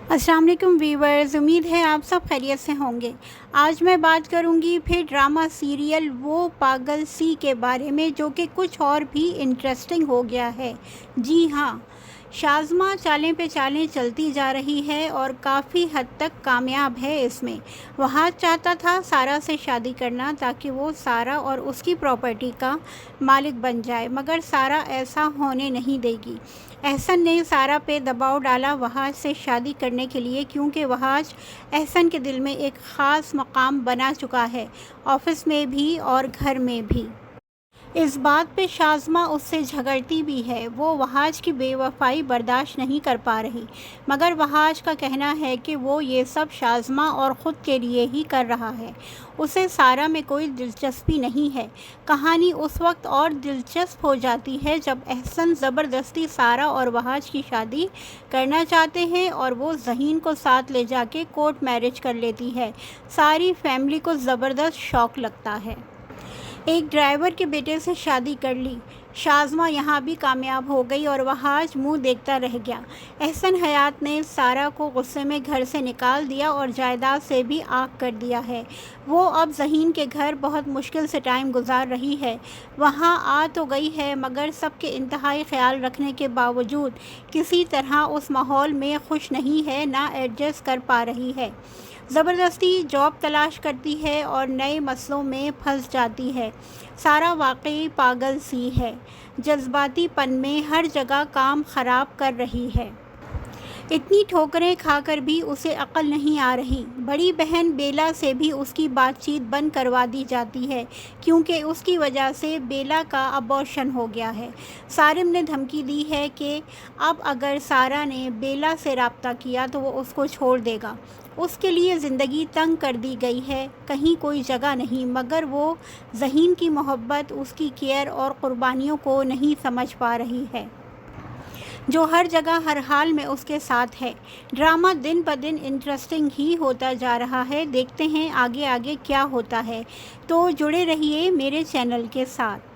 अस्सलाम वालेकुम व्यूवर्स, उम्मीद है आप सब खैरियत से होंगे। आज मैं बात करूंगी फिर ड्रामा सीरियल वो पागल सी के बारे में, जो कि कुछ और भी इंटरेस्टिंग हो गया है। जी हाँ, शाज़मा चालें पे चालें चलती जा रही है और काफ़ी हद तक कामयाब है इसमें। वह चाहता था सारा से शादी करना ताकि वो सारा और उसकी प्रॉपर्टी का मालिक बन जाए, मगर सारा ऐसा होने नहीं देगी। एहसन ने सारा पे दबाव डाला वहाज से शादी करने के लिए, क्योंकि वहाज एहसन के दिल में एक ख़ास मकाम बना चुका है, ऑफिस में भी और घर में भी। इस बात पे शाज़मा उससे झगड़ती भी है। वो वहाज की बेवफाई बर्दाश्त नहीं कर पा रही, मगर वहाज का कहना है कि वो ये सब शाज़मा और ख़ुद के लिए ही कर रहा है। उसे सारा में कोई दिलचस्पी नहीं है। कहानी उस वक्त और दिलचस्प हो जाती है जब एहसन ज़बरदस्ती सारा और वहाज की शादी करना चाहते हैं और वो ज़हीन को साथ ले जाके कोर्ट मैरिज कर लेती है। सारी फैमिली को ज़बरदस्त शौक़ लगता है। एक ड्राइवर के बेटे से शादी कर ली। शाज़मा यहाँ भी कामयाब हो गई और वहाज मुंह देखता रह गया। एहसन हयात ने सारा को गुस्से में घर से निकाल दिया और जायदाद से भी आग कर दिया है। वो अब ज़हीन के घर बहुत मुश्किल से टाइम गुजार रही है। वहाँ आ तो गई है, मगर सबके इंतहाई ख्याल रखने के बावजूद किसी तरह उस माहौल में खुश नहीं है, ना एडजस्ट कर पा रही है। ज़बरदस्ती जॉब तलाश करती है और नए मसलों में फंस जाती है। सारा वाकई पागल सी है, जज्बातीपन में हर जगह काम ख़राब कर रही है। इतनी ठोकरें खाकर भी उसे अक्ल नहीं आ रही। बड़ी बहन बेला से भी उसकी बातचीत बंद करवा दी जाती है, क्योंकि उसकी वजह से बेला का अबॉर्शन हो गया है। सारिम ने धमकी दी है कि अब अगर सारा ने बेला से रब्ता किया तो वो उसको छोड़ देगा। उसके लिए ज़िंदगी तंग कर दी गई है, कहीं कोई जगह नहीं, मगर वो ज़हीन की मोहब्बत, उसकी केयर और क़ुरबानियों को नहीं समझ पा रही है, जो हर जगह हर हाल में उसके साथ है। ड्रामा दिन ब दिन इंटरेस्टिंग ही होता जा रहा है। देखते हैं आगे आगे क्या होता है, तो जुड़े रहिए मेरे चैनल के साथ।